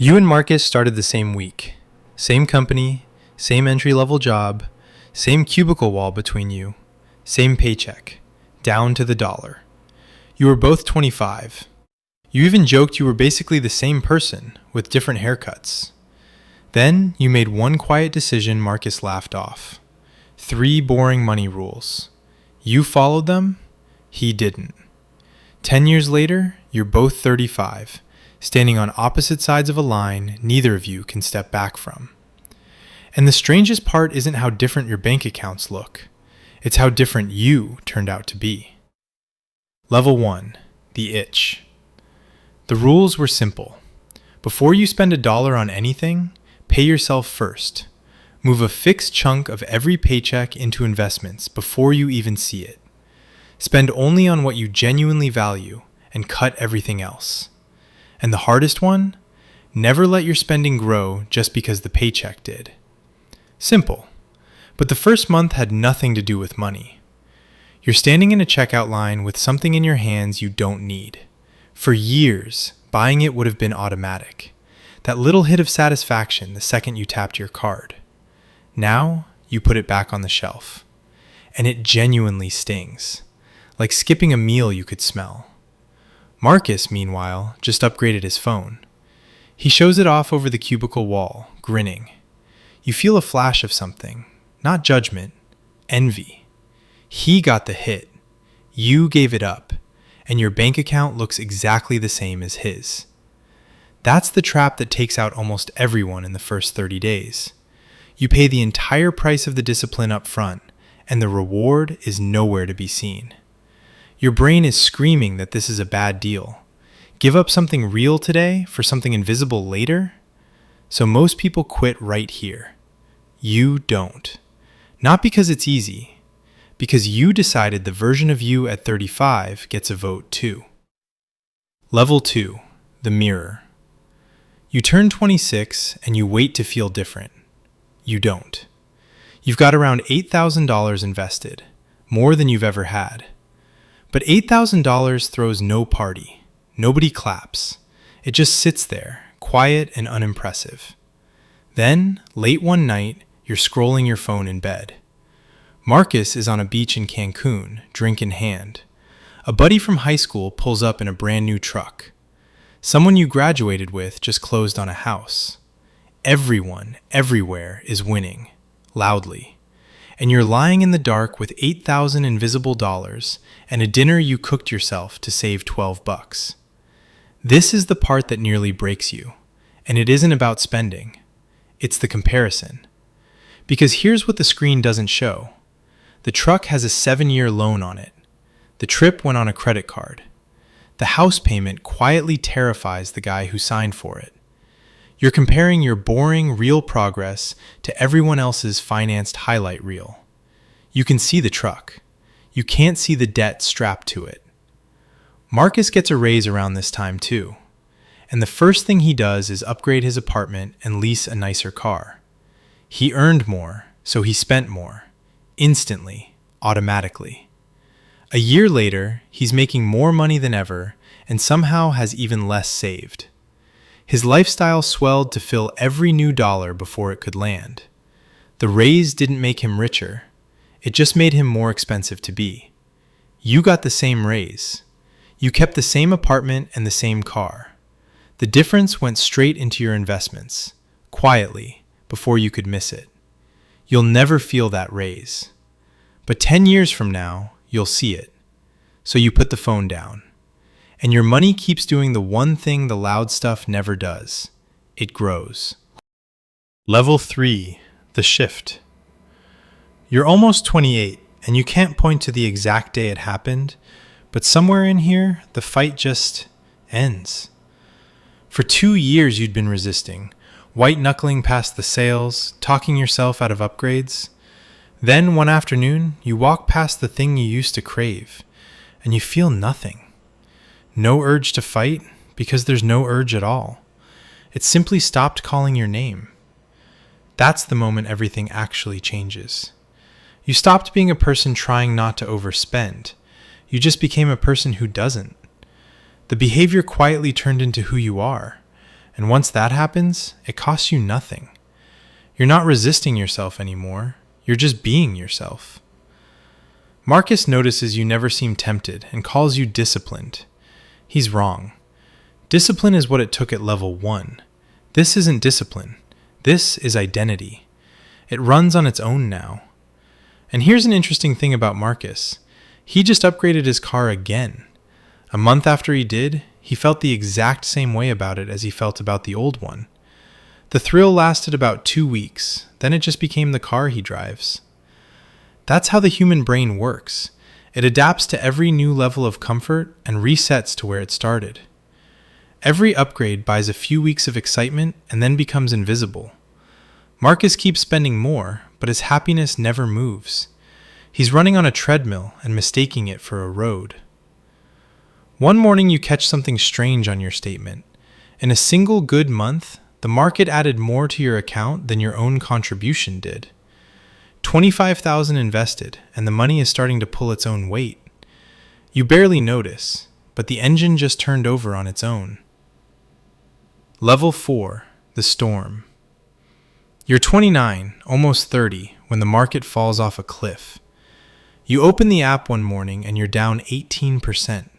You and Marcus started the same week. Same company, same entry-level job, same cubicle wall between you, same paycheck, down to the dollar. You were both 25. You even joked you were basically the same person, with different haircuts. Then you made one quiet decision Marcus laughed off. 3 boring money rules. You followed them, he didn't. 10 years later, you're both 35, standing on opposite sides of a line neither of you can step back from. And the strangest part isn't how different your bank accounts look. It's how different you turned out to be. Level 1. The itch. The rules were simple. Before you spend $1 on anything, pay yourself first. Move a fixed chunk of every paycheck into investments before you even see it. Spend only on what you genuinely value and cut everything else. And the hardest one? Never let your spending grow just because the paycheck did. Simple. But the first month had nothing to do with money. You're standing in a checkout line with something in your hands you don't need. For years, buying it would have been automatic. That little hit of satisfaction the second you tapped your card. Now, you put it back on the shelf. And it genuinely stings. Like skipping a meal you could smell. Marcus, meanwhile, just upgraded his phone. He shows it off over the cubicle wall, grinning. You feel a flash of something. Not judgment, envy. He got the hit. You gave it up. And your bank account looks exactly the same as his. That's the trap that takes out almost everyone in the first 30 days. You pay the entire price of the discipline up front, and the reward is nowhere to be seen. Your brain is screaming that this is a bad deal. Give up something real today for something invisible later? So most people quit right here. You don't. Not because it's easy, because you decided the version of you at 35 gets a vote too. Level 2. The mirror. You turn 26 and you wait to feel different. You don't. You've got around $8,000 invested, more than you've ever had. But $8,000 throws no party. Nobody claps. It just sits there, quiet and unimpressive. Then, late one night, you're scrolling your phone in bed. Marcus is on a beach in Cancun, drink in hand. A buddy from high school pulls up in a brand new truck. Someone you graduated with just closed on a house. Everyone, everywhere, is winning, loudly. And you're lying in the dark with 8,000 invisible dollars and a dinner you cooked yourself to save $12. This is the part that nearly breaks you. And it isn't about spending. It's the comparison. Because here's what the screen doesn't show. The truck has a 7-year loan on it. The trip went on a credit card. The house payment quietly terrifies the guy who signed for it. You're comparing your boring, real progress to everyone else's financed highlight reel. You can see the truck. You can't see the debt strapped to it. Marcus gets a raise around this time too. And the first thing he does is upgrade his apartment and lease a nicer car. He earned more, so he spent more. Instantly, automatically. A year later, he's making more money than ever and somehow has even less saved. His lifestyle swelled to fill every new dollar before it could land. The raise didn't make him richer. It just made him more expensive to be. You got the same raise. You kept the same apartment and the same car. The difference went straight into your investments, quietly, before you could miss it. You'll never feel that raise. But 10 years from now, you'll see it. So you put the phone down. And your money keeps doing the one thing the loud stuff never does. It grows. Level 3. The shift. You're almost 28, and you can't point to the exact day it happened, but somewhere in here, the fight just ends. For 2 years you'd been resisting, white-knuckling past the sales, talking yourself out of upgrades. Then one afternoon, you walk past the thing you used to crave, and you feel nothing. No urge to fight, because there's no urge at all. It simply stopped calling your name. That's the moment everything actually changes. You stopped being a person trying not to overspend. You just became a person who doesn't. The behavior quietly turned into who you are, And once that happens, it costs you nothing. You're not resisting yourself anymore. You're just being yourself. Marcus notices you never seem tempted and calls you disciplined. He's wrong. Discipline is what it took at level 1. This isn't discipline. This is identity. It runs on its own now. And here's an interesting thing about Marcus. He just upgraded his car again. A month after he did, he felt the exact same way about it as he felt about the old one. The thrill lasted about 2 weeks, then it just became the car he drives. That's how the human brain works. It adapts to every new level of comfort and resets to where it started. Every upgrade buys a few weeks of excitement and then becomes invisible. Marcus keeps spending more, but his happiness never moves. He's running on a treadmill and mistaking it for a road. One morning you catch something strange on your statement. In a single good month, the market added more to your account than your own contribution did. $25,000 invested, and the money is starting to pull its own weight. You barely notice, but the engine just turned over on its own. Level 4, the storm. You're 29, almost 30, when the market falls off a cliff. You open the app one morning and you're down 18%.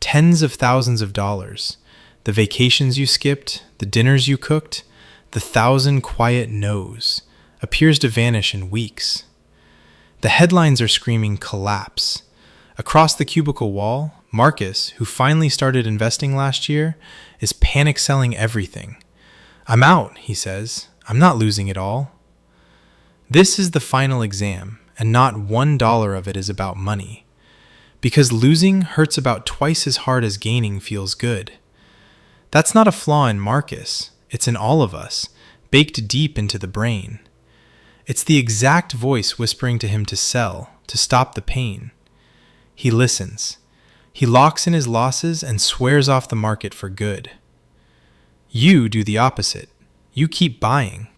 Tens of thousands of dollars. The vacations you skipped, the dinners you cooked, the 1,000 quiet no's appears to vanish in weeks. The headlines are screaming collapse. Across the cubicle wall, Marcus, who finally started investing last year, is panic selling everything. "I'm out," he says. "I'm not losing it all." This is the final exam, and not $1 of it is about money. Because losing hurts about twice as hard as gaining feels good. That's not a flaw in Marcus, it's in all of us, baked deep into the brain. It's the exact voice whispering to him to sell, to stop the pain. He listens. He locks in his losses and swears off the market for good. You do the opposite. You keep buying.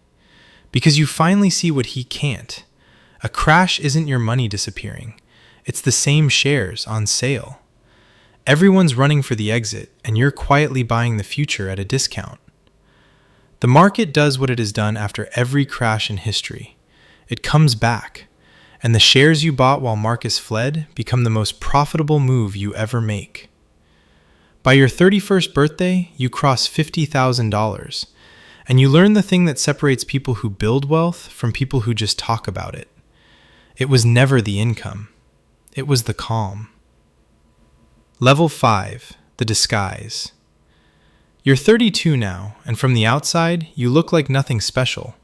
Because you finally see what he can't. A crash isn't your money disappearing. It's the same shares on sale. Everyone's running for the exit, and you're quietly buying the future at a discount. The market does what it has done after every crash in history. It comes back, and the shares you bought while Marcus fled become the most profitable move you ever make. By your 31st birthday, you cross $50,000, and you learn the thing that separates people who build wealth from people who just talk about it. It was never the income. It was the calm. Level 5, the disguise. You're 32 now, and from the outside, you look like nothing special.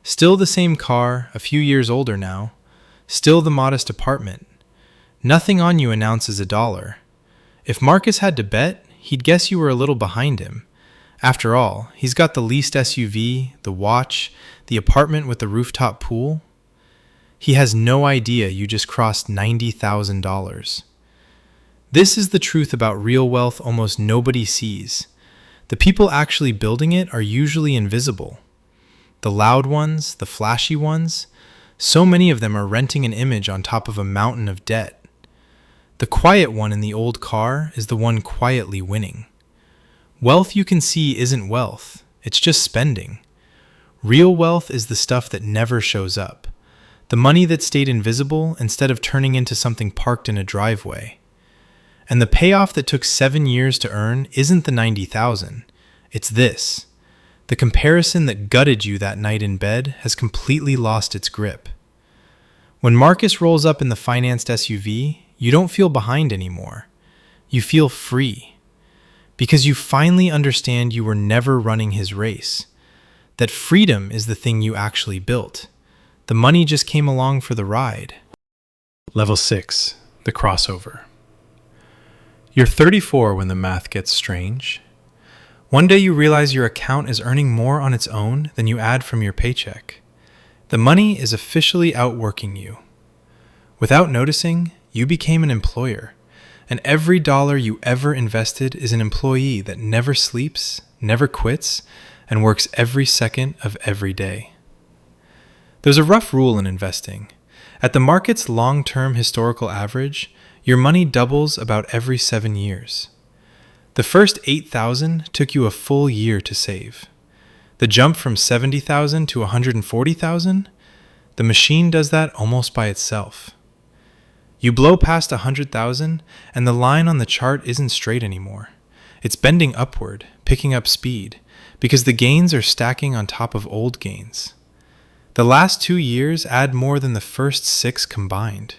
Still the same car, a few years older now. Still the modest apartment. Nothing on you announces $1. If Marcus had to bet, he'd guess you were a little behind him. After all, he's got the leased SUV, the watch, the apartment with the rooftop pool. He has no idea you just crossed $90,000. This is the truth about real wealth almost nobody sees. The people actually building it are usually invisible. The loud ones, the flashy ones, so many of them are renting an image on top of a mountain of debt. The quiet one in the old car is the one quietly winning. Wealth you can see isn't wealth, it's just spending. Real wealth is the stuff that never shows up. The money that stayed invisible instead of turning into something parked in a driveway. And the payoff that took 7 years to earn isn't the 90,000. It's this. The comparison that gutted you that night in bed has completely lost its grip. When Marcus rolls up in the financed SUV, you don't feel behind anymore. You feel free. Because you finally understand you were never running his race. That freedom is the thing you actually built. The money just came along for the ride. Level 6, the crossover. You're 34 when the math gets strange. One day you realize your account is earning more on its own than you add from your paycheck. The money is officially outworking you. Without noticing, you became an employer, and every dollar you ever invested is an employee that never sleeps, never quits, and works every second of every day. There's a rough rule in investing. At the market's long-term historical average, your money doubles about every 7 years. The first 8,000 took you a full year to save. The jump from 70,000 to 140,000, the machine does that almost by itself. You blow past 100,000 and the line on the chart isn't straight anymore. It's bending upward, picking up speed, because the gains are stacking on top of old gains. The last 2 years add more than the first 6 combined.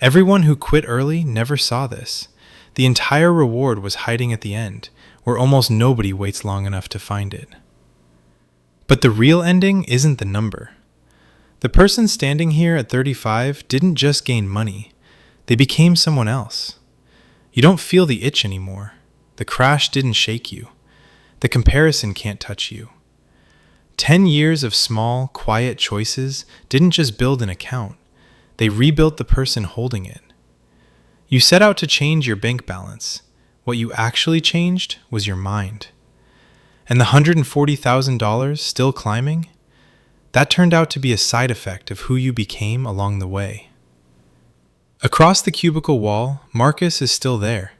Everyone who quit early never saw this. The entire reward was hiding at the end, where almost nobody waits long enough to find it. But the real ending isn't the number. The person standing here at 35 didn't just gain money, they became someone else. You don't feel the itch anymore. The crash didn't shake you. The comparison can't touch you. 10 years of small, quiet choices didn't just build an account, they rebuilt the person holding it. You set out to change your bank balance. What you actually changed was your mind. And the $140,000 still climbing? That turned out to be a side effect of who you became along the way. Across the cubicle wall, Marcus is still there.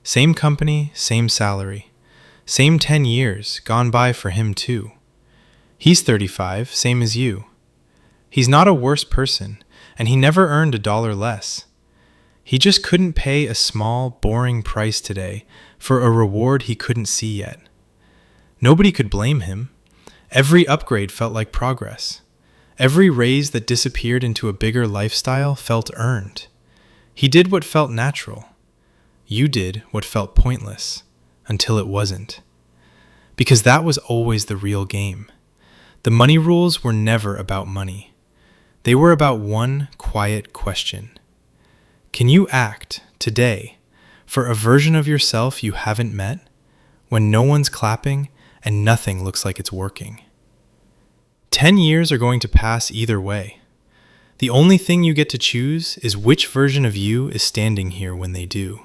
Same company, same salary. Same 10 years gone by for him too. He's 35, same as you. He's not a worse person, and he never earned $1 less. He just couldn't pay a small, boring price today for a reward he couldn't see yet. Nobody could blame him. Every upgrade felt like progress. Every raise that disappeared into a bigger lifestyle felt earned. He did what felt natural. You did what felt pointless, until it wasn't. Because that was always the real game. The money rules were never about money. They were about one quiet question. Can you act, today, for a version of yourself you haven't met, when no one's clapping and nothing looks like it's working? 10 years are going to pass either way. The only thing you get to choose is which version of you is standing here when they do.